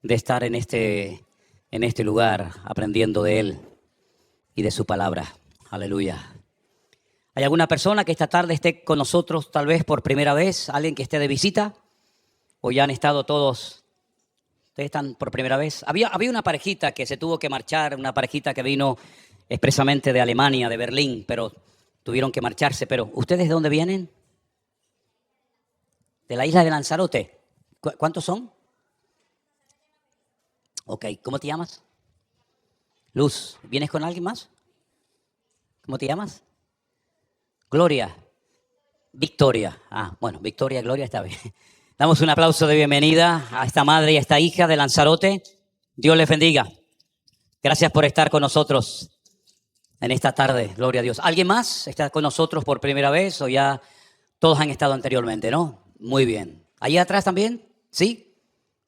de estar en este lugar aprendiendo de Él y de su palabra. Aleluya. ¿Hay alguna persona que esta tarde esté con nosotros tal vez por primera vez? ¿Alguien que esté de visita? ¿O ya han estado todos? ¿Ustedes están por primera vez? Había una parejita que se tuvo que marchar, una parejita que vino expresamente de Alemania, de Berlín, pero tuvieron que marcharse. Pero ¿ustedes de dónde vienen? De la isla de Lanzarote. ¿Cuántos son? Ok, ¿cómo te llamas? Luz. ¿Vienes con alguien más? ¿Cómo te llamas? Gloria. Victoria. Bueno, Victoria, Gloria, está bien. Damos un aplauso de bienvenida a esta madre y a esta hija de Lanzarote. Dios les bendiga. Gracias por estar con nosotros en esta tarde. Gloria a Dios. ¿Alguien más está con nosotros por primera vez o ya todos han estado anteriormente, no? Muy bien. ¿Allá atrás también? ¿Sí?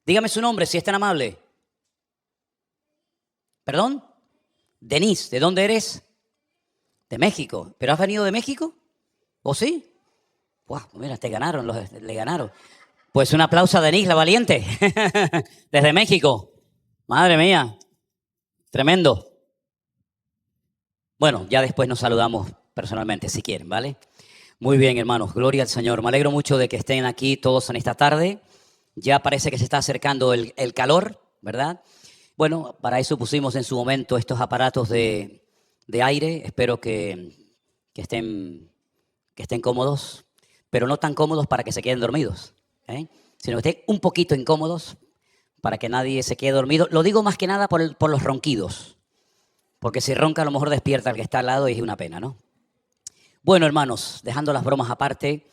Dígame su nombre, si es tan amable. ¿Perdón? Denise, ¿de dónde eres? De México. ¿Pero has venido de México? ¿O sí? Wow, mira, le ganaron. Pues un aplauso a Denise, la valiente, desde México. Madre mía, tremendo. Bueno, ya después nos saludamos personalmente, si quieren, ¿vale? Muy bien, hermanos, gloria al Señor. Me alegro mucho de que estén aquí todos en esta tarde. Ya parece que se está acercando el calor, ¿verdad? Bueno, para eso pusimos en su momento estos aparatos de aire. Espero que estén cómodos, pero no tan cómodos para que se queden dormidos, sino que estén un poquito incómodos para que nadie se quede dormido. Lo digo más que nada por los ronquidos, porque si ronca a lo mejor despierta al que está al lado y es una pena, ¿no? Bueno, hermanos, dejando las bromas aparte,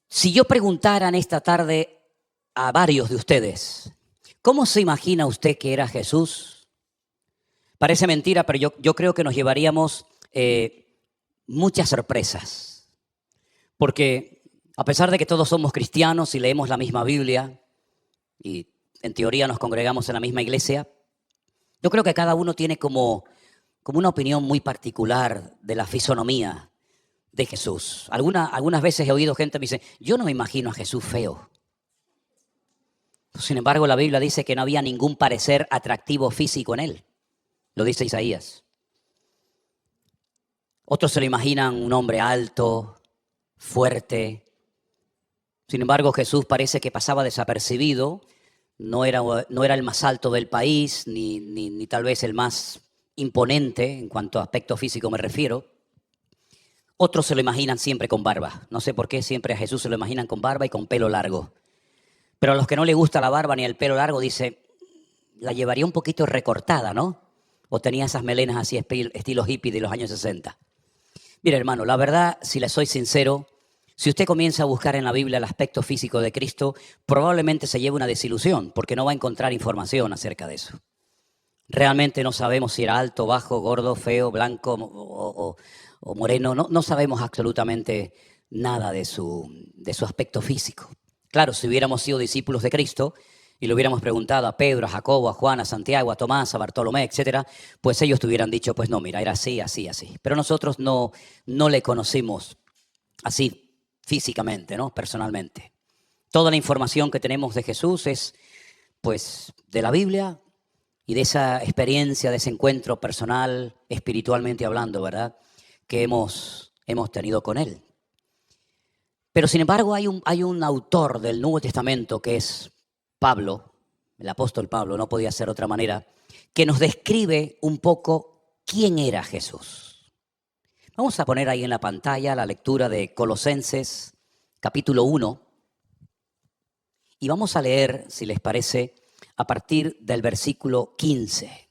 si yo preguntara en esta tarde a varios de ustedes, ¿cómo se imagina usted que era Jesús? Parece mentira, pero yo creo que nos llevaríamos muchas sorpresas. Porque a pesar de que todos somos cristianos y leemos la misma Biblia y en teoría nos congregamos en la misma iglesia, yo creo que cada uno tiene como una opinión muy particular de la fisonomía de Jesús. Algunas veces he oído gente que me dice, yo no me imagino a Jesús feo. Sin embargo, la Biblia dice que no había ningún parecer atractivo físico en él. Lo dice Isaías. Otros se lo imaginan un hombre alto, fuerte. Sin embargo, Jesús parece que pasaba desapercibido. No era el más alto del país, ni tal vez el más imponente en cuanto a aspecto físico me refiero. Otros se lo imaginan siempre con barba. No sé por qué siempre a Jesús se lo imaginan con barba y con pelo largo. Pero a los que no les gusta la barba ni el pelo largo, dice, la llevaría un poquito recortada, ¿no? O tenía esas melenas así estilo hippie de los años 60. Mire, hermano, la verdad, si le soy sincero, si usted comienza a buscar en la Biblia el aspecto físico de Cristo, probablemente se lleve una desilusión, porque no va a encontrar información acerca de eso. Realmente no sabemos si era alto, bajo, gordo, feo, blanco o moreno. No sabemos absolutamente nada de su aspecto físico. Claro, si hubiéramos sido discípulos de Cristo y le hubiéramos preguntado a Pedro, a Jacobo, a Juan, a Santiago, a Tomás, a Bartolomé, etcétera, pues ellos te hubieran dicho, pues no, mira, era así, así, así. Pero nosotros no le conocimos así físicamente, ¿no? Personalmente. Toda la información que tenemos de Jesús es, pues, de la Biblia y de esa experiencia, de ese encuentro personal, espiritualmente hablando, ¿verdad?, que hemos tenido con Él. Pero, sin embargo, hay un autor del Nuevo Testamento que es Pablo, el apóstol Pablo, no podía ser de otra manera, que nos describe un poco quién era Jesús. Vamos a poner ahí en la pantalla la lectura de Colosenses, capítulo 1, y vamos a leer, si les parece, a partir del versículo 15.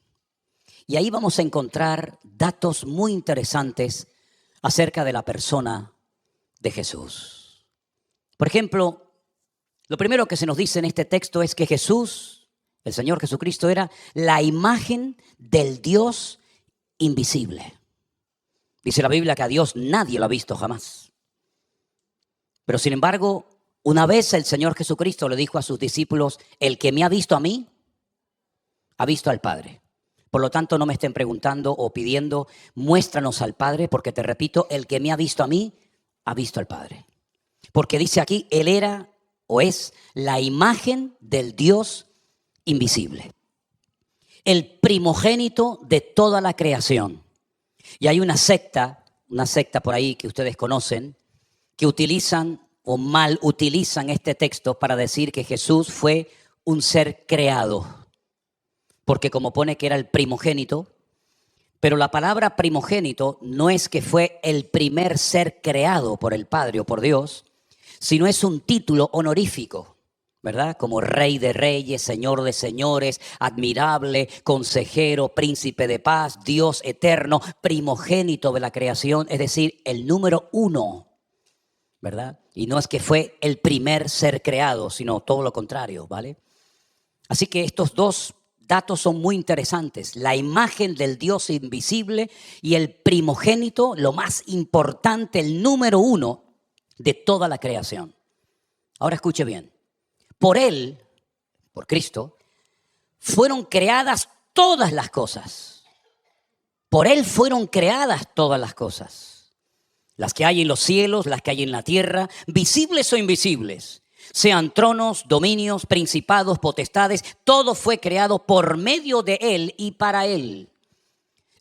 Y ahí vamos a encontrar datos muy interesantes acerca de la persona de Jesús. Por ejemplo, lo primero que se nos dice en este texto es que Jesús, el Señor Jesucristo, era la imagen del Dios invisible. Dice la Biblia que a Dios nadie lo ha visto jamás. Pero sin embargo, una vez el Señor Jesucristo le dijo a sus discípulos, el que me ha visto a mí, ha visto al Padre. Por lo tanto, no me estén preguntando o pidiendo, muéstranos al Padre, porque te repito, el que me ha visto a mí, ha visto al Padre. Porque dice aquí, Él era o es la imagen del Dios invisible. El primogénito de toda la creación. Y hay una secta por ahí que ustedes conocen, que utilizan o mal utilizan este texto para decir que Jesús fue un ser creado. Porque como pone que era el primogénito, pero la palabra primogénito no es que fue el primer ser creado por el Padre o por Dios, sino es un título honorífico, ¿verdad? Como Rey de Reyes, Señor de Señores, admirable, consejero, príncipe de paz, Dios eterno, primogénito de la creación, es decir, el número uno, ¿verdad? Y no es que fue el primer ser creado, sino todo lo contrario, ¿vale? Así que estos dos datos son muy interesantes. La imagen del Dios invisible y el primogénito, lo más importante, el número uno de toda la creación. Ahora escuche bien. Por Él, por Cristo, fueron creadas todas las cosas. Por Él fueron creadas todas las cosas. Las que hay en los cielos, las que hay en la tierra, visibles o invisibles. Sean tronos, dominios, principados, potestades, todo fue creado por medio de Él y para Él.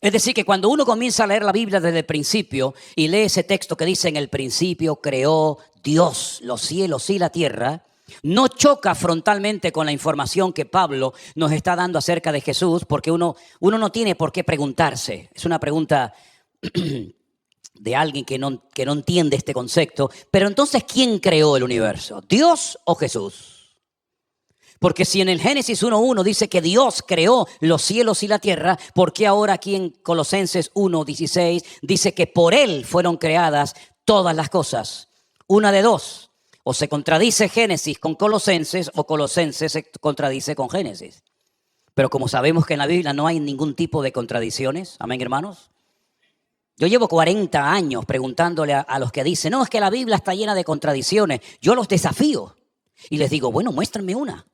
Es decir, que cuando uno comienza a leer la Biblia desde el principio y lee ese texto que dice: en el principio creó Dios los cielos y la tierra, no choca frontalmente con la información que Pablo nos está dando acerca de Jesús, porque uno no tiene por qué preguntarse. Es una pregunta de alguien que no entiende este concepto. Pero entonces, ¿quién creó el universo? ¿Dios o Jesús? Porque si en el Génesis 1:1 dice que Dios creó los cielos y la tierra, ¿por qué ahora aquí en Colosenses 1:16 dice que por Él fueron creadas todas las cosas? Una de dos. O se contradice Génesis con Colosenses, o Colosenses se contradice con Génesis. Pero como sabemos que en la Biblia no hay ningún tipo de contradicciones, amén, hermanos. Yo llevo 40 años preguntándole a los que dicen: no, es que la Biblia está llena de contradicciones. Yo los desafío y les digo: bueno, muéstrenme una.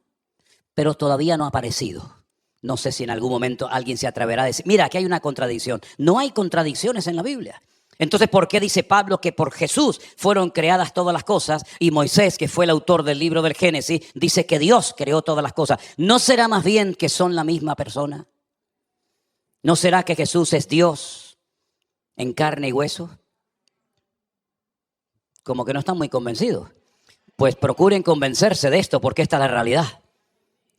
Pero todavía no ha aparecido. No sé si en algún momento alguien se atreverá a decir: mira, aquí hay una contradicción. No hay contradicciones en la Biblia. Entonces, ¿por qué dice Pablo que por Jesús fueron creadas todas las cosas? Y Moisés, que fue el autor del libro del Génesis, dice que Dios creó todas las cosas. ¿No será más bien que son la misma persona? ¿No será que Jesús es Dios en carne y hueso? Como que no están muy convencidos. Pues procuren convencerse de esto, porque esta es la realidad.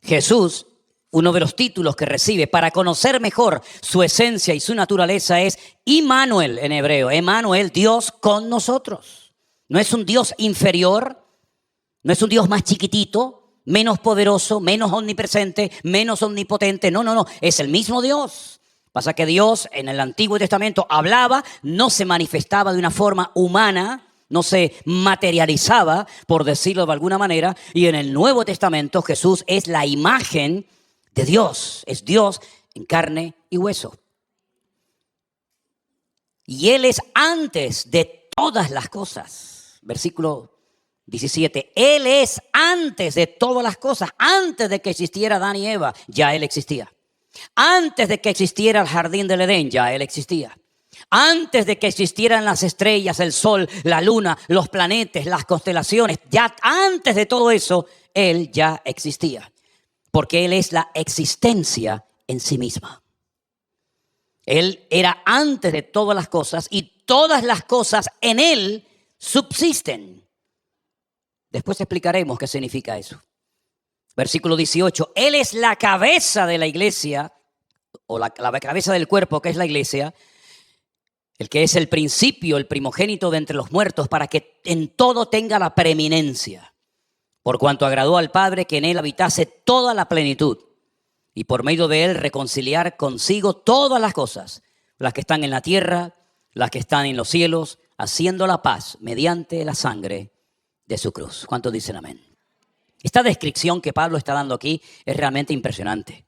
Jesús, uno de los títulos que recibe para conocer mejor su esencia y su naturaleza es Immanuel en hebreo. Emmanuel, Dios con nosotros. No es un Dios inferior, no es un Dios más chiquitito, menos poderoso, menos omnipresente, menos omnipotente. No, es el mismo Dios. Pasa que Dios en el Antiguo Testamento hablaba, no se manifestaba de una forma humana, no se materializaba, por decirlo de alguna manera, y en el Nuevo Testamento Jesús es la imagen de Dios, es Dios en carne y hueso. Y Él es antes de todas las cosas. Versículo 17, Él es antes de todas las cosas, antes de que existiera Adán y Eva, ya Él existía. Antes de que existiera el jardín del Edén, ya Él existía. Antes de que existieran las estrellas, el sol, la luna, los planetas, las constelaciones, ya antes de todo eso, Él ya existía. Porque Él es la existencia en sí misma. Él era antes de todas las cosas y todas las cosas en Él subsisten. Después explicaremos qué significa eso. Versículo 18, Él es la cabeza de la iglesia, o la cabeza del cuerpo que es la iglesia, el que es el principio, el primogénito de entre los muertos, para que en todo tenga la preeminencia, por cuanto agradó al Padre que en Él habitase toda la plenitud, y por medio de Él reconciliar consigo todas las cosas, las que están en la tierra, las que están en los cielos, haciendo la paz mediante la sangre de su cruz. ¿Cuántos dicen amén? Esta descripción que Pablo está dando aquí es realmente impresionante.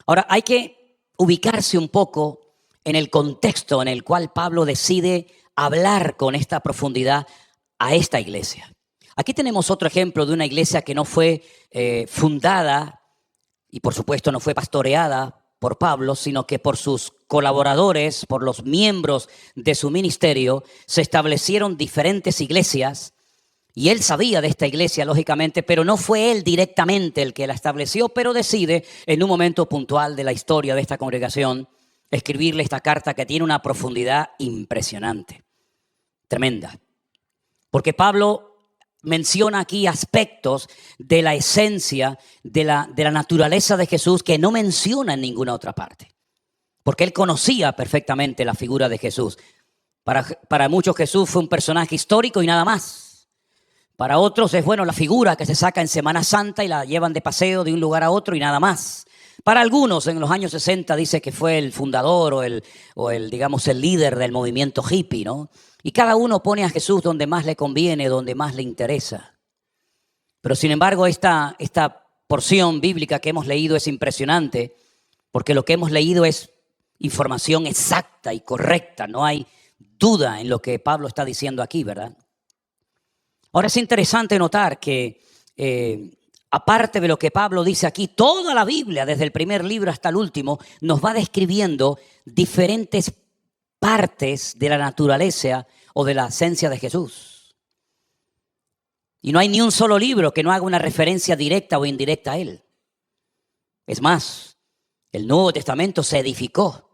Ahora, hay que ubicarse un poco en el contexto en el cual Pablo decide hablar con esta profundidad a esta iglesia. Aquí tenemos otro ejemplo de una iglesia que no fue fundada y por supuesto no fue pastoreada por Pablo, sino que por sus colaboradores, por los miembros de su ministerio, se establecieron diferentes iglesias. Y él sabía de esta iglesia, lógicamente, pero no fue él directamente el que la estableció, pero decide en un momento puntual de la historia de esta congregación escribirle esta carta que tiene una profundidad impresionante, tremenda. Porque Pablo menciona aquí aspectos de la esencia, de la naturaleza de Jesús que no menciona en ninguna otra parte. Porque él conocía perfectamente la figura de Jesús. Para muchos Jesús fue un personaje histórico y nada más. Para otros es, bueno, la figura que se saca en Semana Santa y la llevan de paseo de un lugar a otro y nada más. Para algunos en los años 60 dice que fue el fundador o el líder del movimiento hippie, ¿no? Y cada uno pone a Jesús donde más le conviene, donde más le interesa. Pero sin embargo esta porción bíblica que hemos leído es impresionante porque lo que hemos leído es información exacta y correcta. No hay duda en lo que Pablo está diciendo aquí, ¿verdad? Ahora es interesante notar que aparte de lo que Pablo dice aquí, toda la Biblia, desde el primer libro hasta el último, nos va describiendo diferentes partes de la naturaleza o de la esencia de Jesús. Y no hay ni un solo libro que no haga una referencia directa o indirecta a él. Es más, el Nuevo Testamento se edificó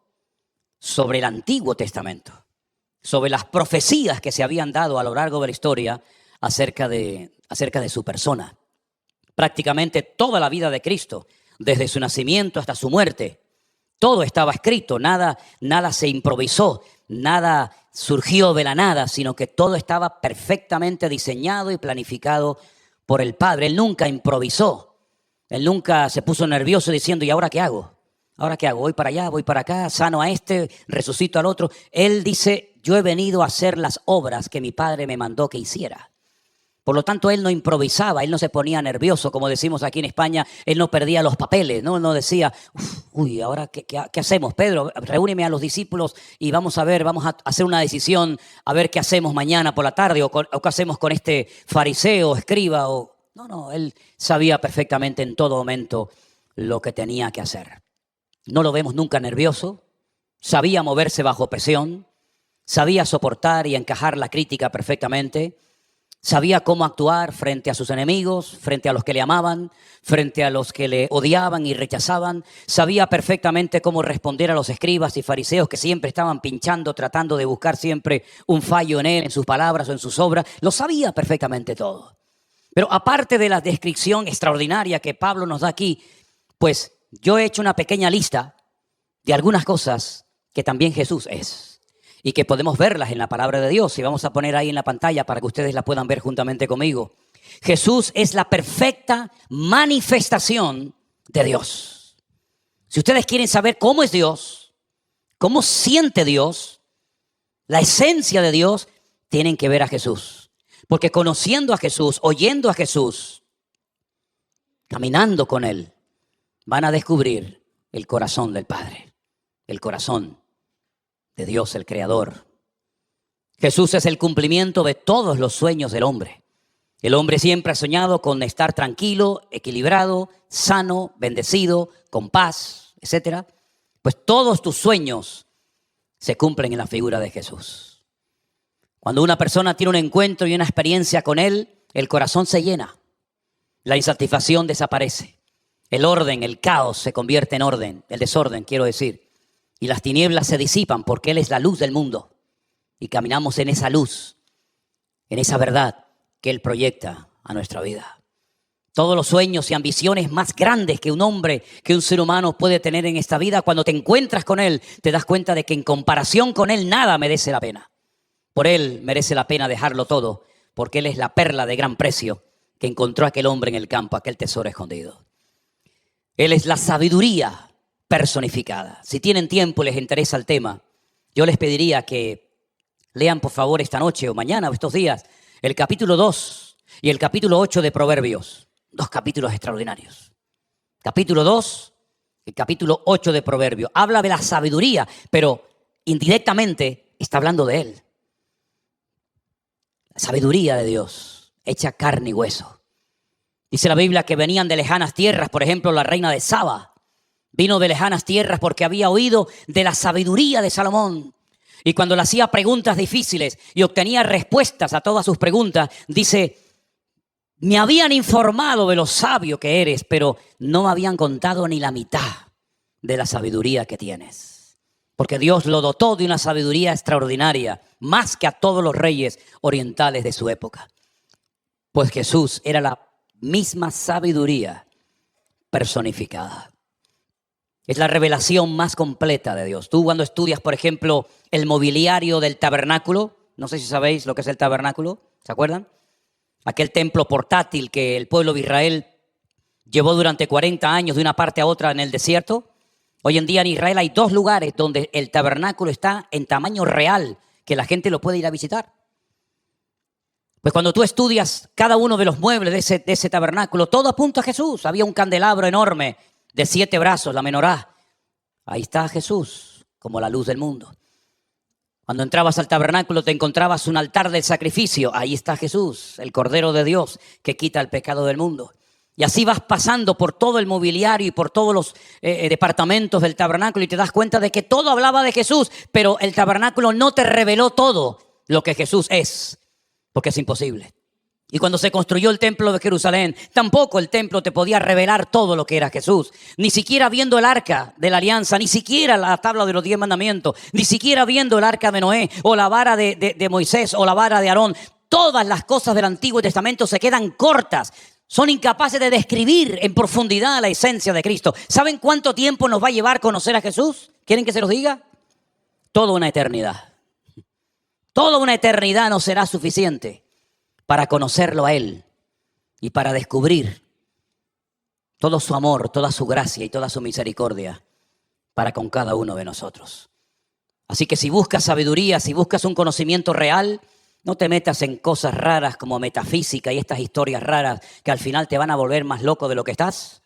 sobre el Antiguo Testamento, sobre las profecías que se habían dado a lo largo de la historia acerca de su persona. Prácticamente toda la vida de Cristo, desde su nacimiento hasta su muerte, todo estaba escrito, nada se improvisó, nada surgió de la nada, sino que todo estaba perfectamente diseñado y planificado por el Padre. Él nunca improvisó, él nunca se puso nervioso diciendo, ¿y ahora qué hago? ¿Ahora qué hago? Voy para allá, voy para acá, sano a este, resucito al otro. Él dice, yo he venido a hacer las obras que mi Padre me mandó que hiciera. Por lo tanto, él no improvisaba, él no se ponía nervioso, como decimos aquí en España, él no perdía los papeles, no decía, ¿ahora qué hacemos? Pedro, reúneme a los discípulos y vamos a hacer una decisión, a ver qué hacemos mañana por la tarde o qué hacemos con este fariseo, escriba. No, él sabía perfectamente en todo momento lo que tenía que hacer. No lo vemos nunca nervioso, sabía moverse bajo presión, sabía soportar y encajar la crítica perfectamente. Sabía cómo actuar frente a sus enemigos, frente a los que le amaban, frente a los que le odiaban y rechazaban. Sabía perfectamente cómo responder a los escribas y fariseos que siempre estaban pinchando, tratando de buscar siempre un fallo en él, en sus palabras o en sus obras. Lo sabía perfectamente todo. Pero aparte de la descripción extraordinaria que Pablo nos da aquí, pues yo he hecho una pequeña lista de algunas cosas que también Jesús es. Y que podemos verlas en la palabra de Dios. Y vamos a poner ahí en la pantalla para que ustedes la puedan ver juntamente conmigo. Jesús es la perfecta manifestación de Dios. Si ustedes quieren saber cómo es Dios, cómo siente Dios, la esencia de Dios, tienen que ver a Jesús. Porque conociendo a Jesús, oyendo a Jesús, caminando con Él, van a descubrir el corazón del Padre, el corazón de Dios el Creador. Jesús es el cumplimiento de todos los sueños del hombre. El hombre siempre ha soñado con estar tranquilo, equilibrado, sano, bendecido, con paz, etc. Pues todos tus sueños se cumplen en la figura de Jesús. Cuando una persona tiene un encuentro y una experiencia con Él, el corazón se llena, la insatisfacción desaparece, el orden, el caos se convierte en orden, el desorden, quiero decir. Y las tinieblas se disipan porque Él es la luz del mundo. Y caminamos en esa luz, en esa verdad que Él proyecta a nuestra vida. Todos los sueños y ambiciones más grandes que un hombre, que un ser humano puede tener en esta vida, cuando te encuentras con Él, te das cuenta de que en comparación con Él nada merece la pena. Por Él merece la pena dejarlo todo, porque Él es la perla de gran precio que encontró aquel hombre en el campo, aquel tesoro escondido. Él es la sabiduría personificada. Si tienen tiempo y les interesa el tema, yo les pediría que lean por favor esta noche o mañana o estos días el capítulo 2 y el capítulo 8 de Proverbios. Dos capítulos extraordinarios. Capítulo 2 y capítulo 8 de Proverbios. Habla de la sabiduría, pero indirectamente está hablando de Él. La sabiduría de Dios, hecha carne y hueso. Dice la Biblia que venían de lejanas tierras, por ejemplo, la reina de Saba. Vino de lejanas tierras porque había oído de la sabiduría de Salomón. Y cuando le hacía preguntas difíciles y obtenía respuestas a todas sus preguntas, dice, Me habían informado de lo sabio que eres, pero no me habían contado ni la mitad de la sabiduría que tienes. Porque Dios lo dotó de una sabiduría extraordinaria, más que a todos los reyes orientales de su época. Pues Jesús era la misma sabiduría personificada. Es la revelación más completa de Dios. Tú cuando estudias, por ejemplo, el mobiliario del tabernáculo, no sé si sabéis lo que es el tabernáculo, ¿se acuerdan? Aquel templo portátil que el pueblo de Israel llevó durante 40 años de una parte a otra en el desierto. Hoy en día en Israel hay 2 lugares donde el tabernáculo está en tamaño real, que la gente lo puede ir a visitar. Pues cuando tú estudias cada uno de los muebles de ese tabernáculo, todo apunta a Jesús. Había un candelabro enorme de 7 brazos, la menorá. Ahí está Jesús, como la luz del mundo. Cuando entrabas al tabernáculo te encontrabas un altar del sacrificio. Ahí está Jesús, el Cordero de Dios que quita el pecado del mundo. Y así vas pasando por todo el mobiliario y por todos los departamentos del tabernáculo y te das cuenta de que todo hablaba de Jesús, pero el tabernáculo no te reveló todo lo que Jesús es, porque es imposible. Y cuando se construyó el templo de Jerusalén, tampoco el templo te podía revelar todo lo que era Jesús. Ni siquiera viendo el arca de la alianza, ni siquiera la tabla de los 10 mandamientos, ni siquiera viendo el arca de Noé, o la vara de Moisés, o la vara de Aarón. Todas las cosas del Antiguo Testamento se quedan cortas. Son incapaces de describir en profundidad la esencia de Cristo. ¿Saben cuánto tiempo nos va a llevar conocer a Jesús? ¿Quieren que se los diga? Toda una eternidad. Toda una eternidad no será suficiente para conocerlo a Él y para descubrir todo su amor, toda su gracia y toda su misericordia para con cada uno de nosotros. Así que si buscas sabiduría, si buscas un conocimiento real, no te metas en cosas raras como metafísica y estas historias raras que al final te van a volver más loco de lo que estás,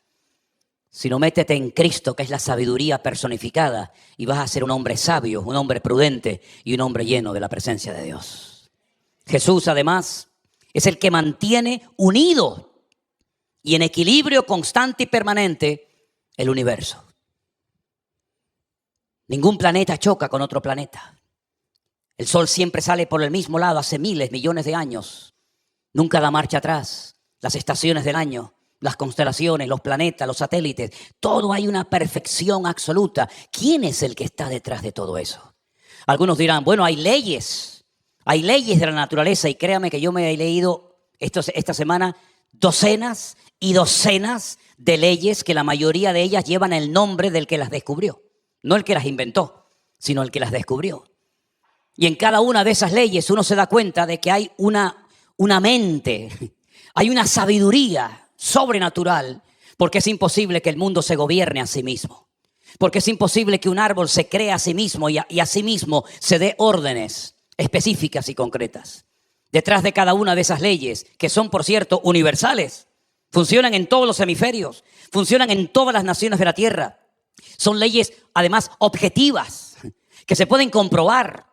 sino métete en Cristo, que es la sabiduría personificada, y vas a ser un hombre sabio, un hombre prudente y un hombre lleno de la presencia de Dios. Jesús, además, es el que mantiene unido y en equilibrio constante y permanente el universo. Ningún planeta choca con otro planeta. El sol siempre sale por el mismo lado hace miles, millones de años. Nunca da marcha atrás. Las estaciones del año, las constelaciones, los planetas, los satélites, todo hay una perfección absoluta. ¿Quién es el que está detrás de todo eso? Algunos dirán, bueno, hay leyes de la naturaleza, y créame que yo me he leído esta semana docenas y docenas de leyes que la mayoría de ellas llevan el nombre del que las descubrió. No el que las inventó, sino el que las descubrió. Y en cada una de esas leyes uno se da cuenta de que hay una mente, hay una sabiduría sobrenatural, porque es imposible que el mundo se gobierne a sí mismo. Porque es imposible que un árbol se cree a sí mismo y a sí mismo se dé órdenes específicas y concretas. Detrás de cada una de esas leyes, que son, por cierto, universales, funcionan en todos los hemisferios, funcionan en todas las naciones de la tierra. Son leyes, además, objetivas, que se pueden comprobar.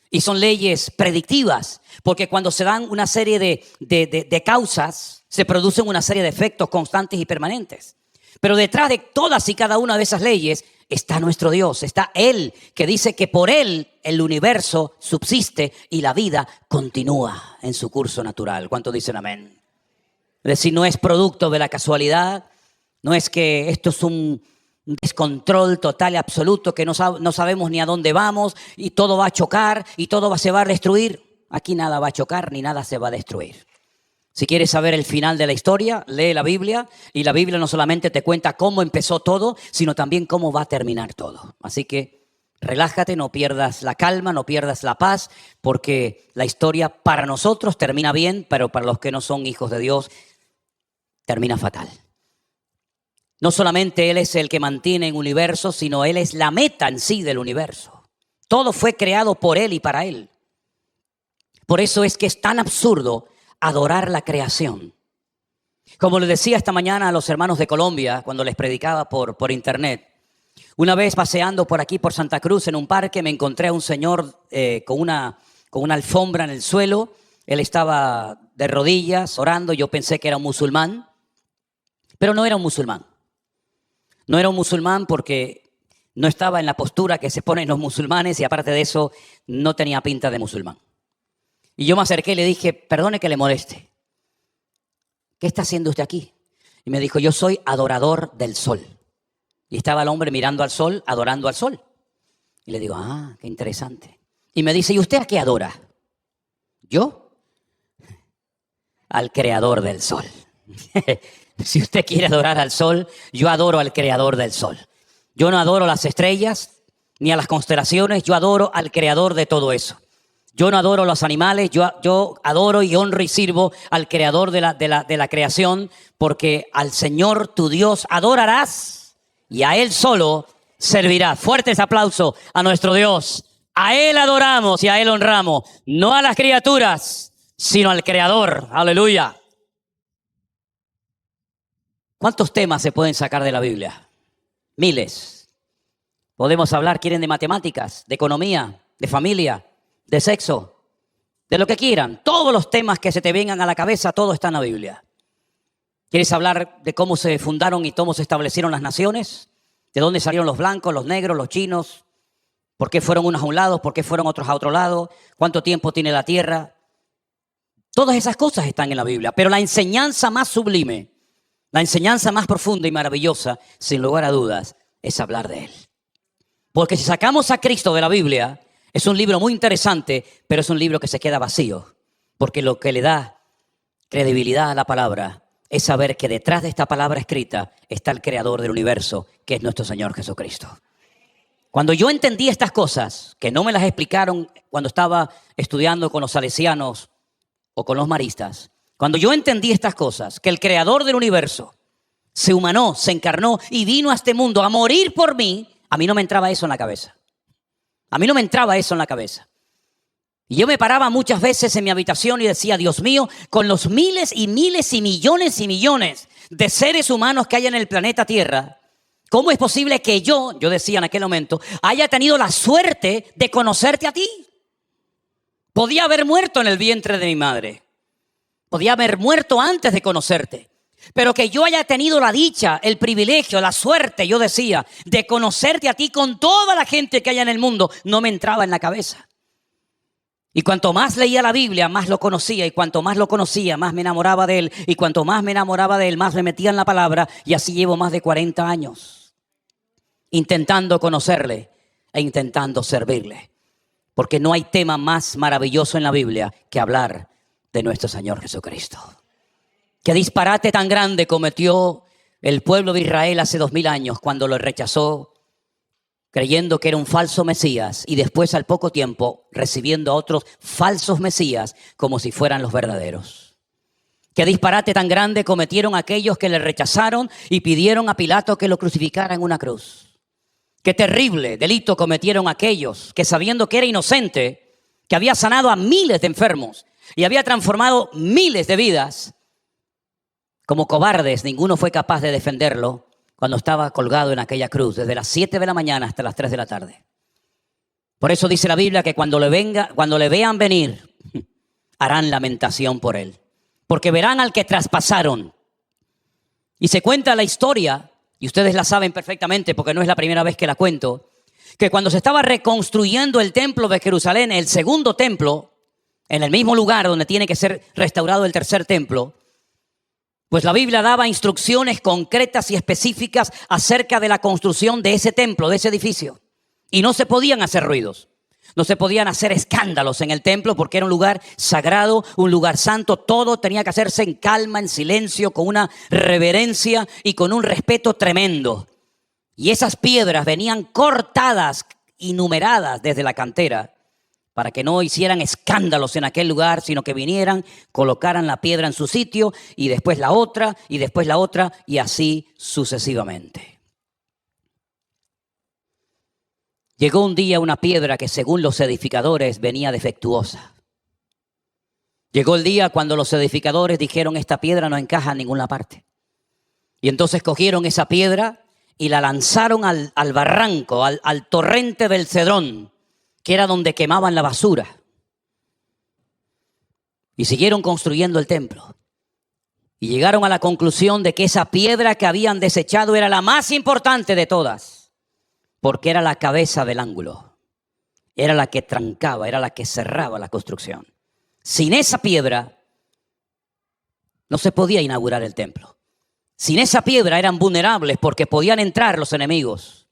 Y son leyes predictivas, porque cuando se dan una serie de causas, se producen una serie de efectos constantes y permanentes. Pero detrás de todas y cada una de esas leyes está nuestro Dios, está Él, que dice que por Él el universo subsiste y la vida continúa en su curso natural. ¿Cuántos dicen amén? Es decir, no es producto de la casualidad, no es que esto es un descontrol total y absoluto, que no sabemos ni a dónde vamos y todo va a chocar y todo se va a destruir. Aquí nada va a chocar ni nada se va a destruir. Si quieres saber el final de la historia, lee la Biblia, y la Biblia no solamente te cuenta cómo empezó todo, sino también cómo va a terminar todo. Así que relájate, no pierdas la calma, no pierdas la paz, porque la historia para nosotros termina bien, pero para los que no son hijos de Dios termina fatal. No solamente Él es el que mantiene el universo, sino Él es la meta en sí del universo. Todo fue creado por Él y para Él. Por eso es que es tan absurdo adorar la creación. Como les decía esta mañana a los hermanos de Colombia, cuando les predicaba por internet, una vez paseando por aquí, por Santa Cruz, en un parque, me encontré a un señor con una alfombra en el suelo. Él estaba de rodillas, orando. Yo pensé que era un musulmán, pero no era un musulmán. No era un musulmán porque no estaba en la postura que se ponen los musulmanes, y aparte de eso no tenía pinta de musulmán. Y yo me acerqué y le dije, perdone que le moleste, ¿qué está haciendo usted aquí? Y me dijo, yo soy adorador del sol. Y estaba el hombre mirando al sol, adorando al sol. Y le digo, qué interesante. Y me dice, ¿y usted a qué adora? ¿Yo? Al creador del sol. Si usted quiere adorar al sol, yo adoro al creador del sol. Yo no adoro las estrellas ni a las constelaciones, yo adoro al creador de todo eso. Yo no adoro los animales, yo adoro y honro y sirvo al creador de la creación, porque al Señor tu Dios adorarás y a Él solo servirás. Fuertes aplausos a nuestro Dios. A Él adoramos y a Él honramos, no a las criaturas, sino al Creador. Aleluya. ¿Cuántos temas se pueden sacar de la Biblia? Miles. Podemos hablar, quieren, de matemáticas, de economía, de familia, de sexo, de lo que quieran. Todos los temas que se te vengan a la cabeza, todo está en la Biblia. ¿Quieres hablar de cómo se fundaron y cómo se establecieron las naciones? ¿De dónde salieron los blancos, los negros, los chinos? ¿Por qué fueron unos a un lado? ¿Por qué fueron otros a otro lado? ¿Cuánto tiempo tiene la tierra? Todas esas cosas están en la Biblia. Pero la enseñanza más sublime, la enseñanza más profunda y maravillosa, sin lugar a dudas, es hablar de Él. Porque si sacamos a Cristo de la Biblia, es un libro muy interesante, pero es un libro que se queda vacío. Porque lo que le da credibilidad a la palabra es saber que detrás de esta palabra escrita está el creador del universo, que es nuestro Señor Jesucristo. Cuando yo entendí estas cosas, que no me las explicaron cuando estaba estudiando con los salesianos o con los maristas, cuando yo entendí estas cosas, que el creador del universo se humanó, se encarnó y vino a este mundo a morir por mí, a mí no me entraba eso en la cabeza. A mí no me entraba eso en la cabeza. Y yo me paraba muchas veces en mi habitación y decía, Dios mío, con los miles y miles y millones de seres humanos que hay en el planeta Tierra, ¿cómo es posible que yo decía en aquel momento, haya tenido la suerte de conocerte a ti? Podía haber muerto en el vientre de mi madre. Podía haber muerto antes de conocerte. Pero que yo haya tenido la dicha, el privilegio, la suerte, yo decía, de conocerte a ti con toda la gente que hay en el mundo, no me entraba en la cabeza. Y cuanto más leía la Biblia, más lo conocía. Y cuanto más lo conocía, más me enamoraba de Él. Y cuanto más me enamoraba de Él, más me metía en la palabra. Y así llevo más de 40 años intentando conocerle e intentando servirle. Porque no hay tema más maravilloso en la Biblia que hablar de nuestro Señor Jesucristo. Qué disparate tan grande cometió el pueblo de Israel hace 2000 años cuando lo rechazó, creyendo que era un falso Mesías, y después al poco tiempo recibiendo a otros falsos Mesías como si fueran los verdaderos. Qué disparate tan grande cometieron aquellos que le rechazaron y pidieron a Pilato que lo crucificara en una cruz. Qué terrible delito cometieron aquellos que, sabiendo que era inocente, que había sanado a miles de enfermos y había transformado miles de vidas, como cobardes, ninguno fue capaz de defenderlo cuando estaba colgado en aquella cruz, desde las 7 de la mañana hasta las 3 de la tarde. Por eso dice la Biblia que cuando le vean venir, harán lamentación por él. Porque verán al que traspasaron. Y se cuenta la historia, y ustedes la saben perfectamente porque no es la primera vez que la cuento, que cuando se estaba reconstruyendo el templo de Jerusalén, el segundo templo, en el mismo lugar donde tiene que ser restaurado el tercer templo, pues la Biblia daba instrucciones concretas y específicas acerca de la construcción de ese templo, de ese edificio. Y no se podían hacer ruidos, no se podían hacer escándalos en el templo porque era un lugar sagrado, un lugar santo. Todo tenía que hacerse en calma, en silencio, con una reverencia y con un respeto tremendo. Y esas piedras venían cortadas y numeradas desde la cantera, para que no hicieran escándalos en aquel lugar, sino que vinieran, colocaran la piedra en su sitio, y después la otra, y así sucesivamente. Llegó un día una piedra que, según los edificadores, venía defectuosa. Llegó el día cuando los edificadores dijeron, esta piedra no encaja en ninguna parte. Y entonces cogieron esa piedra y la lanzaron al barranco, al torrente del Cedrón, que era donde quemaban la basura. Y siguieron construyendo el templo. Y llegaron a la conclusión de que esa piedra que habían desechado era la más importante de todas, porque era la cabeza del ángulo. Era la que trancaba, era la que cerraba la construcción. Sin esa piedra, no se podía inaugurar el templo. Sin esa piedra eran vulnerables porque podían entrar los enemigos.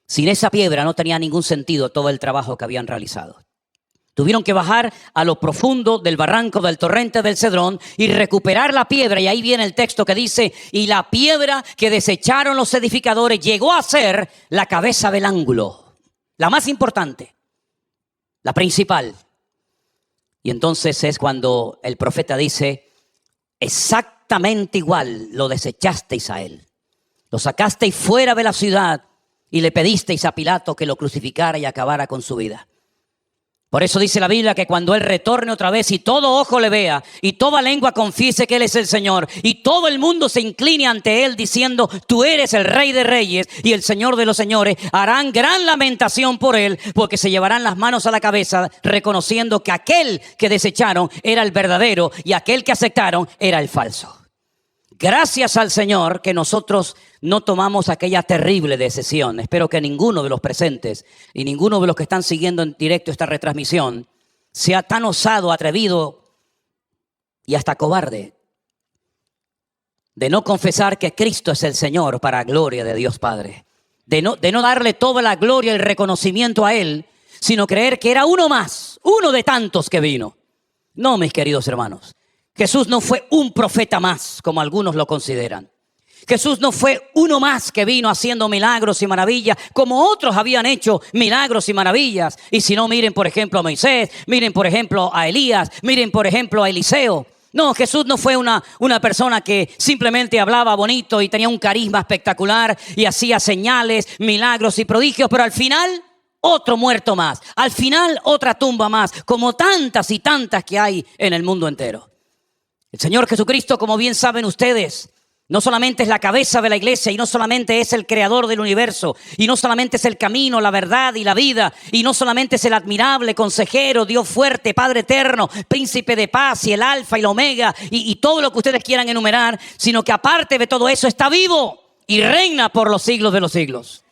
Sin esa piedra no tenía ningún sentido todo el trabajo que habían realizado. Tuvieron que bajar a lo profundo del barranco del torrente del Cedrón y recuperar la piedra. Y ahí viene el texto que dice: y la piedra que desecharon los edificadores llegó a ser la cabeza del ángulo, la más importante, la principal. Y entonces es cuando el profeta dice: exactamente igual lo desechasteis a él. Lo sacasteis fuera de la ciudad y le pedisteis a Pilato que lo crucificara y acabara con su vida. Por eso dice la Biblia que cuando Él retorne otra vez y todo ojo le vea y toda lengua confiese que Él es el Señor y todo el mundo se incline ante Él diciendo: tú eres el Rey de Reyes y el Señor de los Señores, harán gran lamentación por Él, porque se llevarán las manos a la cabeza reconociendo que aquel que desecharon era el verdadero y aquel que aceptaron era el falso. Gracias al Señor que nosotros no tomamos aquella terrible decisión. Espero que ninguno de los presentes y ninguno de los que están siguiendo en directo esta retransmisión sea tan osado, atrevido y hasta cobarde de no confesar que Cristo es el Señor para gloria de Dios Padre. De no darle toda la gloria y el reconocimiento a Él, sino creer que era uno más, uno de tantos que vino. No, mis queridos hermanos. Jesús no fue un profeta más, como algunos lo consideran. Jesús no fue uno más que vino haciendo milagros y maravillas, como otros habían hecho milagros y maravillas. Y si no, miren por ejemplo a Moisés, miren por ejemplo a Elías, miren por ejemplo a Eliseo. No, Jesús no fue una persona que simplemente hablaba bonito y tenía un carisma espectacular y hacía señales, milagros y prodigios, pero al final otro muerto más, al final otra tumba más, como tantas y tantas que hay en el mundo entero. El Señor Jesucristo, como bien saben ustedes, no solamente es la cabeza de la iglesia y no solamente es el creador del universo y no solamente es el camino, la verdad y la vida y no solamente es el admirable consejero, Dios fuerte, Padre eterno, príncipe de paz y el alfa y la omega y todo lo que ustedes quieran enumerar, sino que aparte de todo eso está vivo y reina por los siglos de los siglos.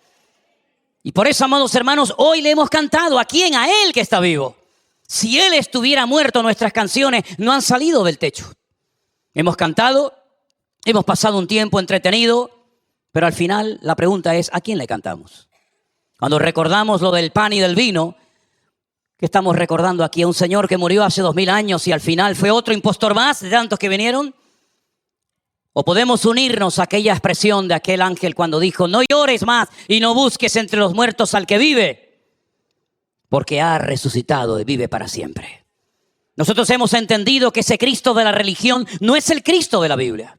Y por eso, amados hermanos, hoy le hemos cantado. ¿A quién? A Él que está vivo. Si Él estuviera muerto, nuestras canciones no han salido del techo. Hemos cantado, hemos pasado un tiempo entretenido, pero al final la pregunta es: ¿a quién le cantamos? Cuando recordamos lo del pan y del vino, ¿qué estamos recordando aquí? ¿A un Señor que murió hace 2000 años y al final fue otro impostor más de tantos que vinieron? ¿O podemos unirnos a aquella expresión de aquel ángel cuando dijo: no llores más y no busques entre los muertos al que vive, porque ha resucitado y vive para siempre? Nosotros hemos entendido que ese Cristo de la religión no es el Cristo de la Biblia.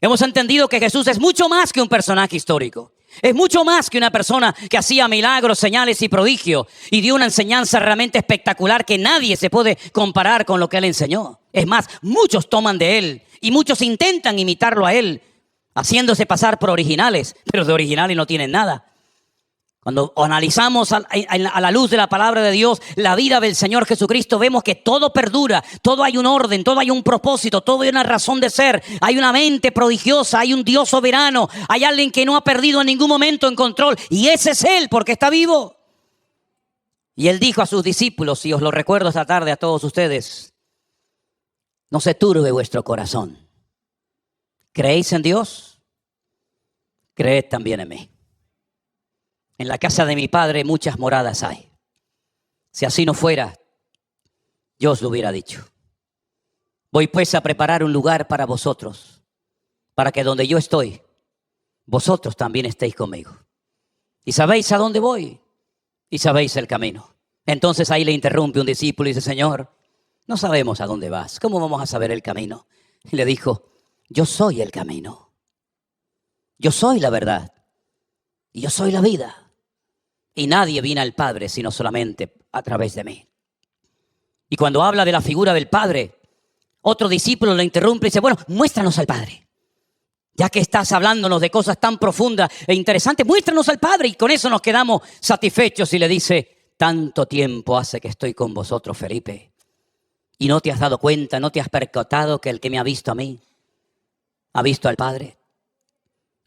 Hemos entendido que Jesús es mucho más que un personaje histórico. Es mucho más que una persona que hacía milagros, señales y prodigios y dio una enseñanza realmente espectacular que nadie se puede comparar con lo que Él enseñó. Es más, muchos toman de Él y muchos intentan imitarlo a Él, haciéndose pasar por originales, pero de originales no tienen nada. Cuando analizamos a la luz de la palabra de Dios la vida del Señor Jesucristo, vemos que todo perdura, todo hay un orden, todo hay un propósito, todo hay una razón de ser, hay una mente prodigiosa, hay un Dios soberano, hay alguien que no ha perdido en ningún momento el control y ese es Él porque está vivo. Y Él dijo a sus discípulos, y os lo recuerdo esta tarde a todos ustedes: no se turbe vuestro corazón. ¿Creéis en Dios? Creed también en mí. En la casa de mi Padre muchas moradas hay. Si así no fuera, yo os lo hubiera dicho. Voy pues a preparar un lugar para vosotros, para que donde yo estoy, vosotros también estéis conmigo. Y sabéis a dónde voy, y sabéis el camino. Entonces ahí le interrumpe un discípulo y dice: Señor, no sabemos a dónde vas. ¿Cómo vamos a saber el camino? Y le dijo: yo soy el camino. Yo soy la verdad. Y yo soy la vida. Y nadie viene al Padre sino solamente a través de mí. Y cuando habla de la figura del Padre, otro discípulo le interrumpe y dice: bueno, muéstranos al Padre. Ya que estás hablándonos de cosas tan profundas e interesantes, muéstranos al Padre. Y con eso nos quedamos satisfechos. Y le dice: tanto tiempo hace que estoy con vosotros, Felipe, y no te has dado cuenta, no te has percatado que el que me ha visto a mí, ha visto al Padre.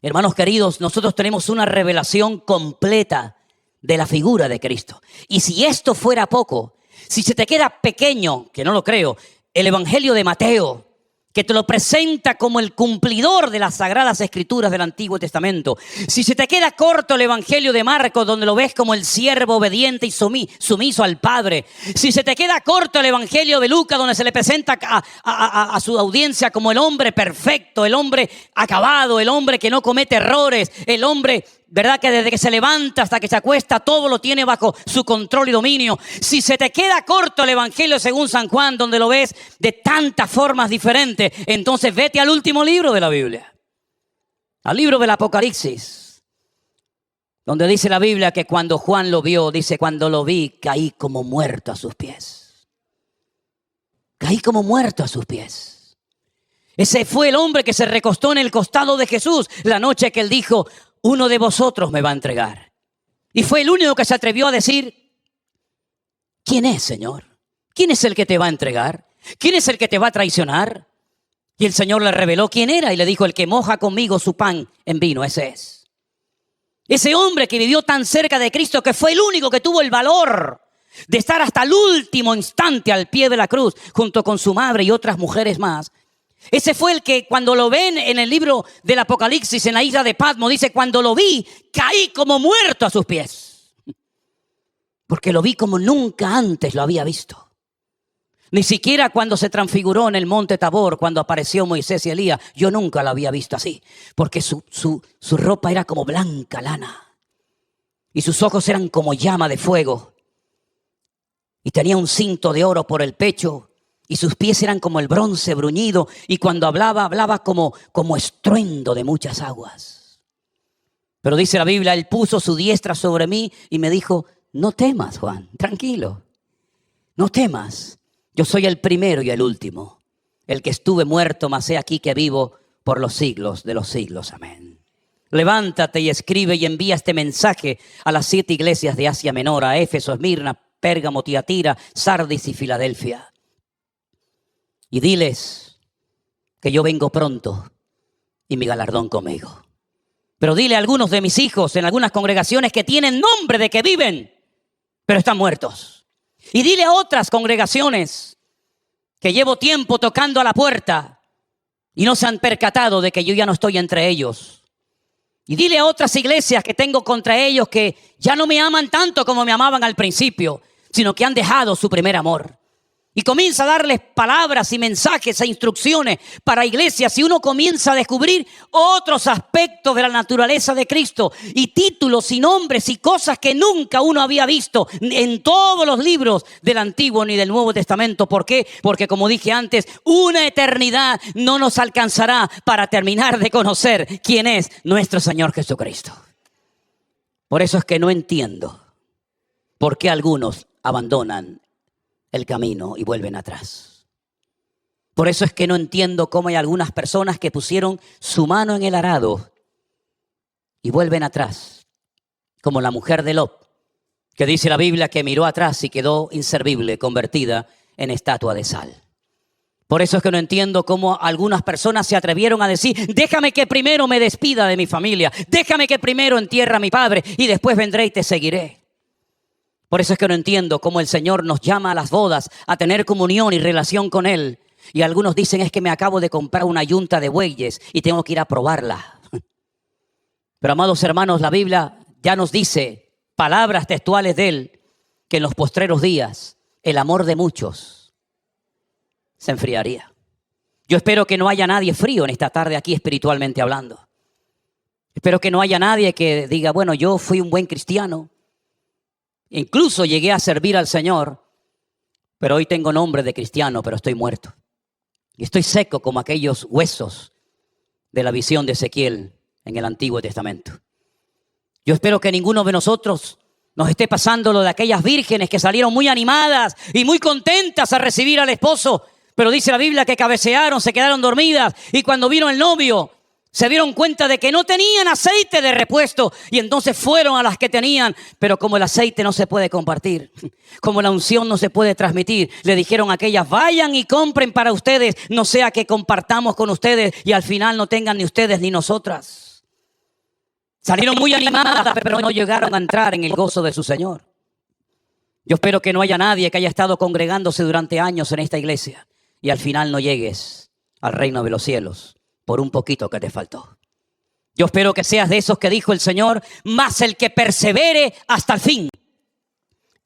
Hermanos queridos, nosotros tenemos una revelación completa de la figura de Cristo. Y si esto fuera poco, si se te queda pequeño, que no lo creo, el Evangelio de Mateo, que te lo presenta como el cumplidor de las sagradas escrituras del Antiguo Testamento. Si se te queda corto el Evangelio de Marcos, donde lo ves como el siervo obediente y sumiso al Padre. Si se te queda corto el Evangelio de Lucas, donde se le presenta a su audiencia como el hombre perfecto, el hombre acabado, el hombre que no comete errores, el hombre, ¿verdad?, que desde que se levanta hasta que se acuesta todo lo tiene bajo su control y dominio. Si se te queda corto el Evangelio según San Juan, donde lo ves de tantas formas diferentes, entonces vete al último libro de la Biblia, al libro del Apocalipsis, donde dice la Biblia que cuando Juan lo vio, dice, cuando lo vi, caí como muerto a sus pies. Caí como muerto a sus pies. Ese fue el hombre que se recostó en el costado de Jesús la noche que él dijo, uno de vosotros me va a entregar. Y fue el único que se atrevió a decir, ¿quién es, Señor? ¿Quién es el que te va a entregar? ¿Quién es el que te va a traicionar? Y el Señor le reveló quién era y le dijo, el que moja conmigo su pan en vino, ese es. Ese hombre que vivió tan cerca de Cristo, que fue el único que tuvo el valor de estar hasta el último instante al pie de la cruz, junto con su madre y otras mujeres más. Ese fue el que cuando lo ven en el libro del Apocalipsis, en la isla de Patmos, dice, cuando lo vi, caí como muerto a sus pies. Porque lo vi como nunca antes lo había visto. Ni siquiera cuando se transfiguró en el monte Tabor, cuando apareció Moisés y Elías, yo nunca lo había visto así. Porque su ropa era como blanca lana. Y sus ojos eran como llama de fuego. Y tenía un cinto de oro por el pecho. Y sus pies eran como el bronce bruñido. Y cuando hablaba como estruendo de muchas aguas. Pero dice la Biblia, él puso su diestra sobre mí y me dijo, no temas, Juan, tranquilo. No temas. Yo soy el primero y el último. El que estuve muerto, mas he aquí que vivo por los siglos de los siglos. Amén. Levántate y escribe y envía este mensaje a las 7 iglesias de Asia Menor, a Éfeso, Esmirna, Pérgamo, Tiatira, Sardis y Filadelfia. Y diles que yo vengo pronto y mi galardón conmigo. Pero dile a algunos de mis hijos en algunas congregaciones que tienen nombre de que viven, pero están muertos. Y dile a otras congregaciones que llevo tiempo tocando a la puerta y no se han percatado de que yo ya no estoy entre ellos. Y dile a otras iglesias que tengo contra ellos que ya no me aman tanto como me amaban al principio, sino que han dejado su primer amor. Y comienza a darles palabras y mensajes e instrucciones para iglesias. Y uno comienza a descubrir otros aspectos de la naturaleza de Cristo. Y títulos y nombres y cosas que nunca uno había visto en todos los libros del Antiguo ni del Nuevo Testamento. ¿Por qué? Porque como dije antes, una eternidad no nos alcanzará para terminar de conocer quién es nuestro Señor Jesucristo. Por eso es que no entiendo por qué algunos abandonan el camino y vuelven atrás. Por eso es que no entiendo cómo hay algunas personas que pusieron su mano en el arado y vuelven atrás, como la mujer de Lot, que dice la Biblia que miró atrás y quedó inservible, convertida en estatua de sal. Por eso es que no entiendo cómo algunas personas se atrevieron a decir, déjame que primero me despida de mi familia, déjame que primero entierre a mi padre y después vendré y te seguiré. Por eso es que no entiendo cómo el Señor nos llama a las bodas, a tener comunión y relación con Él. Y algunos dicen, es que me acabo de comprar una yunta de bueyes y tengo que ir a probarla. Pero amados hermanos, la Biblia ya nos dice, palabras textuales de Él, que en los postreros días el amor de muchos se enfriaría. Yo espero que no haya nadie frío en esta tarde aquí espiritualmente hablando. Espero que no haya nadie que diga, bueno, yo fui un buen cristiano. Incluso llegué a servir al Señor, pero hoy tengo nombre de cristiano, pero estoy muerto. Y estoy seco como aquellos huesos de la visión de Ezequiel en el Antiguo Testamento. Yo espero que ninguno de nosotros nos esté pasando lo de aquellas vírgenes que salieron muy animadas y muy contentas a recibir al esposo, pero dice la Biblia que cabecearon, se quedaron dormidas y cuando vino el novio, se dieron cuenta de que no tenían aceite de repuesto y entonces fueron a las que tenían. Pero como el aceite no se puede compartir, como la unción no se puede transmitir, le dijeron a aquellas, vayan y compren para ustedes, no sea que compartamos con ustedes y al final no tengan ni ustedes ni nosotras. Salieron muy animadas, pero no llegaron a entrar en el gozo de su Señor. Yo espero que no haya nadie que haya estado congregándose durante años en esta iglesia y al final no llegues al reino de los cielos por un poquito que te faltó. Yo espero que seas de esos que dijo el Señor, mas el que persevere hasta el fin,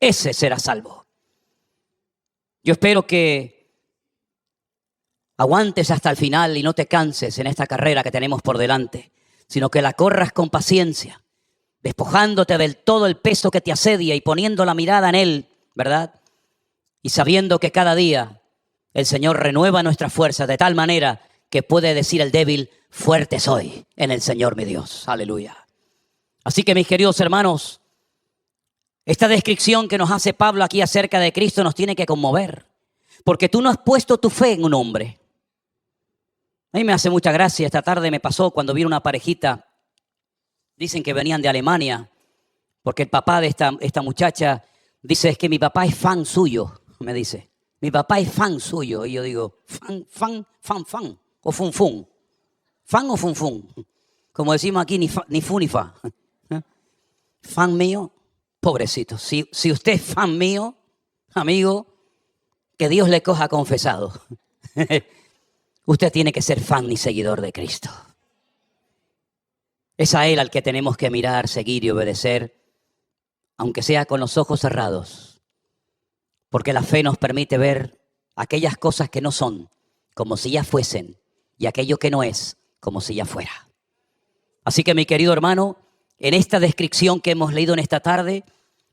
ese será salvo. Yo espero que aguantes hasta el final y no te canses en esta carrera que tenemos por delante, sino que la corras con paciencia, despojándote del todo el peso que te asedia y poniendo la mirada en Él, ¿verdad? Y sabiendo que cada día el Señor renueva nuestras fuerzas de tal manera que puede decir el débil, fuerte soy en el Señor mi Dios. Aleluya. Así que mis queridos hermanos, esta descripción que nos hace Pablo aquí acerca de Cristo nos tiene que conmover. Porque tú no has puesto tu fe en un hombre. A mí me hace mucha gracia. Esta tarde me pasó cuando vi una parejita. Dicen que venían de Alemania. Porque el papá de esta muchacha dice, es que mi papá es fan suyo. Me dice, mi papá es fan suyo. Y yo digo, fan. O fun. Fan o fun. Como decimos aquí, ni fu ni fa. Fan mío, pobrecito. Si usted es fan mío, amigo, que Dios le coja confesado. Usted tiene que ser fan y seguidor de Cristo. Es a Él al que tenemos que mirar, seguir y obedecer, aunque sea con los ojos cerrados. Porque la fe nos permite ver aquellas cosas que no son, como si ya fuesen, y aquello que no es, como si ya fuera. Así que mi querido hermano, en esta descripción que hemos leído en esta tarde,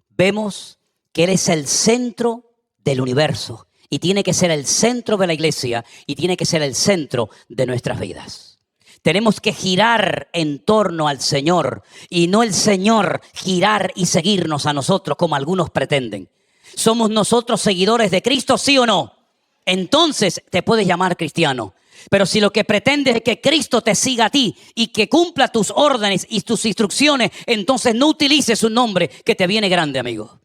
vemos que Él es el centro del universo y tiene que ser el centro de la iglesia y tiene que ser el centro de nuestras vidas. Tenemos que girar en torno al Señor y no el Señor girar y seguirnos a nosotros como algunos pretenden. ¿Somos nosotros seguidores de Cristo, sí o no? Entonces te puedes llamar cristiano. Pero si lo que pretendes es que Cristo te siga a ti y que cumpla tus órdenes y tus instrucciones, entonces no utilices un nombre que te viene grande, amigo.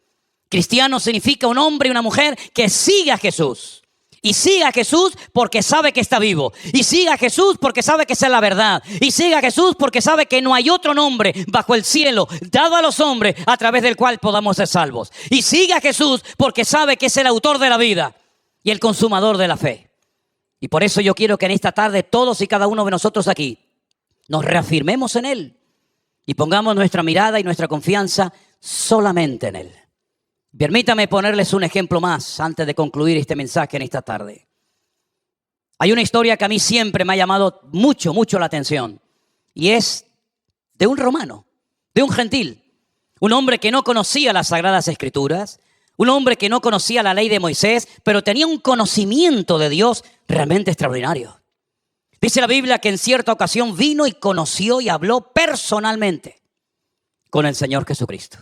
Cristiano significa un hombre y una mujer que siga a Jesús. Y siga a Jesús porque sabe que está vivo. Y siga a Jesús porque sabe que esa es la verdad. Y siga a Jesús porque sabe que no hay otro nombre bajo el cielo dado a los hombres a través del cual podamos ser salvos. Y siga a Jesús porque sabe que es el autor de la vida y el consumador de la fe. Y por eso yo quiero que en esta tarde todos y cada uno de nosotros aquí nos reafirmemos en Él y pongamos nuestra mirada y nuestra confianza solamente en Él. Permítame ponerles un ejemplo más antes de concluir este mensaje en esta tarde. Hay una historia que a mí siempre me ha llamado mucho la atención y es de un romano, de un gentil, un hombre que no conocía las Sagradas Escrituras, un hombre que no conocía la ley de Moisés, pero tenía un conocimiento de Dios realmente extraordinario. Dice la Biblia que en cierta ocasión vino y conoció y habló personalmente con el Señor Jesucristo.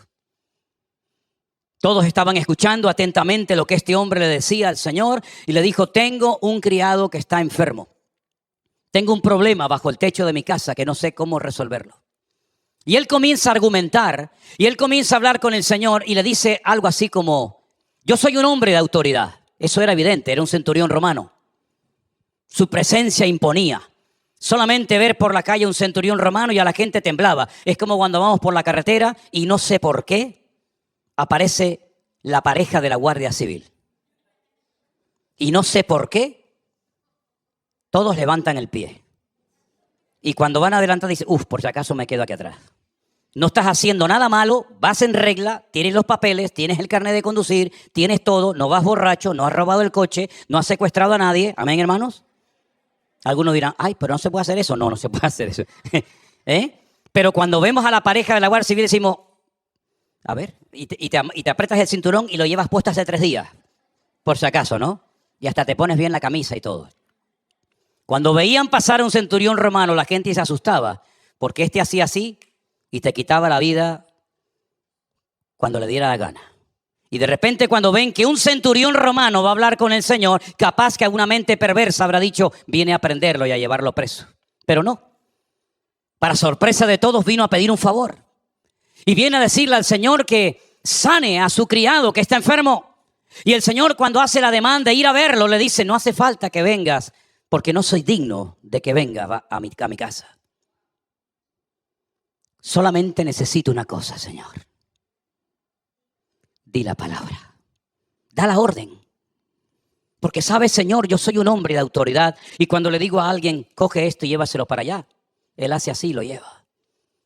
Todos estaban escuchando atentamente lo que este hombre le decía al Señor y le dijo, tengo un criado que está enfermo. Tengo un problema bajo el techo de mi casa que no sé cómo resolverlo. Y él comienza a argumentar y él comienza a hablar con el Señor y le dice algo así como, yo soy un hombre de autoridad. Eso era evidente, era un centurión romano. Su presencia imponía. Solamente ver por la calle un centurión romano y a la gente temblaba. Es como cuando vamos por la carretera y no sé por qué aparece la pareja de la Guardia Civil. Y no sé por qué todos levantan el pie. Y cuando van adelante dicen, por si acaso me quedo aquí atrás. No estás haciendo nada malo, vas en regla, tienes los papeles, tienes el carnet de conducir, tienes todo, no vas borracho, no has robado el coche, no has secuestrado a nadie. Amén, hermanos. Algunos dirán, pero no se puede hacer eso. No se puede hacer eso. Pero cuando vemos a la pareja de la Guardia Civil decimos, a ver, y te apretas el cinturón y lo llevas puesto hace 3 días, por si acaso, ¿no? Y hasta te pones bien la camisa y todo. Cuando veían pasar a un centurión romano, la gente se asustaba, porque este hacía así y te quitaba la vida cuando le diera la gana. Y de repente cuando ven que un centurión romano va a hablar con el Señor, capaz que alguna mente perversa habrá dicho, viene a prenderlo y a llevarlo preso. Pero no. Para sorpresa de todos vino a pedir un favor. Y viene a decirle al Señor que sane a su criado que está enfermo. Y el Señor cuando hace la demanda de ir a verlo le dice, no hace falta que vengas porque no soy digno de que venga a mi casa. Solamente necesito una cosa, Señor. Di la palabra. Da la orden. Porque sabe, Señor, yo soy un hombre de autoridad. Y cuando le digo a alguien, coge esto y llévaselo para allá, él hace así y lo lleva.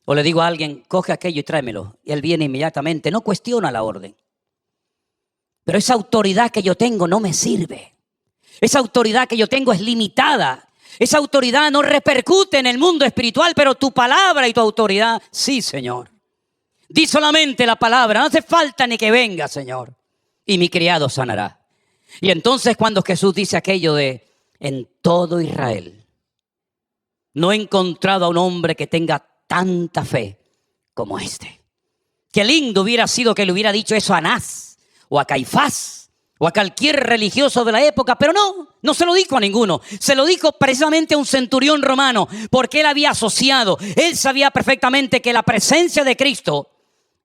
O le digo a alguien, coge aquello y tráemelo. Y él viene inmediatamente, no cuestiona la orden. Pero esa autoridad que yo tengo no me sirve. Esa autoridad que yo tengo es limitada. Esa autoridad no repercute en el mundo espiritual, pero tu palabra y tu autoridad, sí, Señor. Di solamente la palabra, no hace falta ni que venga, Señor. Y mi criado sanará. Y entonces cuando Jesús dice aquello de, en todo Israel, no he encontrado a un hombre que tenga tanta fe como este. Qué lindo hubiera sido que le hubiera dicho eso a Anás, o a Caifás, o a cualquier religioso de la época, pero no se lo dijo a ninguno. Se lo dijo precisamente a un centurión romano, porque él había asociado, él sabía perfectamente que la presencia de Cristo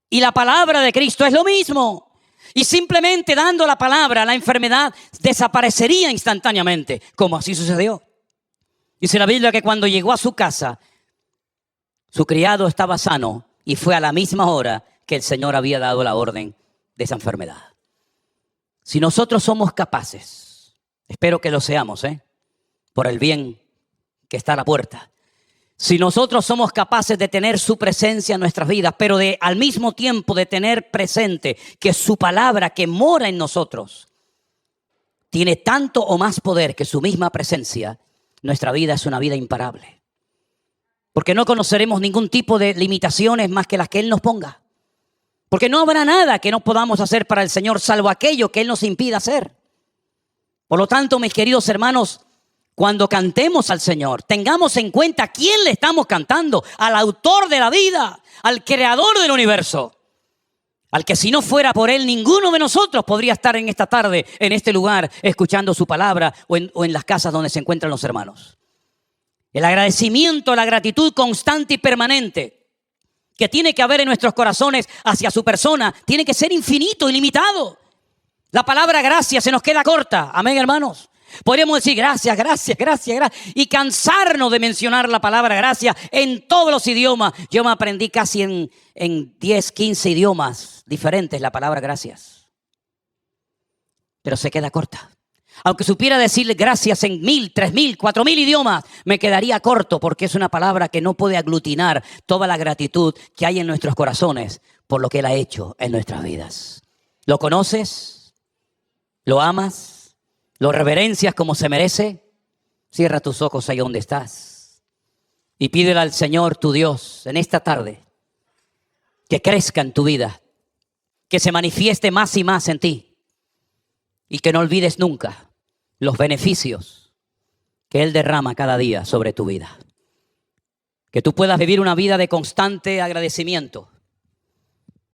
y la palabra de Cristo es lo mismo. Y simplemente dando la palabra, la enfermedad desaparecería instantáneamente, como así sucedió. Dice la Biblia que cuando llegó a su casa, su criado estaba sano y fue a la misma hora que el Señor había dado la orden de esa enfermedad. Si nosotros somos capaces, espero que lo seamos, por el bien que está a la puerta. Si nosotros somos capaces de tener su presencia en nuestras vidas, pero al mismo tiempo de tener presente que su palabra que mora en nosotros tiene tanto o más poder que su misma presencia, nuestra vida es una vida imparable. Porque no conoceremos ningún tipo de limitaciones más que las que Él nos ponga. Porque no habrá nada que no podamos hacer para el Señor, salvo aquello que Él nos impida hacer. Por lo tanto, mis queridos hermanos, cuando cantemos al Señor, tengamos en cuenta a quién le estamos cantando, al autor de la vida, al creador del universo, al que si no fuera por Él, ninguno de nosotros podría estar en esta tarde, en este lugar, escuchando su palabra o en las casas donde se encuentran los hermanos. El agradecimiento, la gratitud constante y permanente que tiene que haber en nuestros corazones hacia su persona, tiene que ser infinito, ilimitado. La palabra gracias se nos queda corta, amén, hermanos. Podríamos decir gracias y cansarnos de mencionar la palabra gracias en todos los idiomas. Yo me aprendí casi en 10, 15 idiomas diferentes la palabra gracias. Pero se queda corta. Aunque supiera decirle gracias en 1000, 3000, 4000 idiomas, me quedaría corto porque es una palabra que no puede aglutinar toda la gratitud que hay en nuestros corazones por lo que Él ha hecho en nuestras vidas. ¿Lo conoces? ¿Lo amas? ¿Lo reverencias como se merece? Cierra tus ojos ahí donde estás y pídele al Señor tu Dios en esta tarde que crezca en tu vida, que se manifieste más y más en ti y que no olvides nunca los beneficios que Él derrama cada día sobre tu vida. Que tú puedas vivir una vida de constante agradecimiento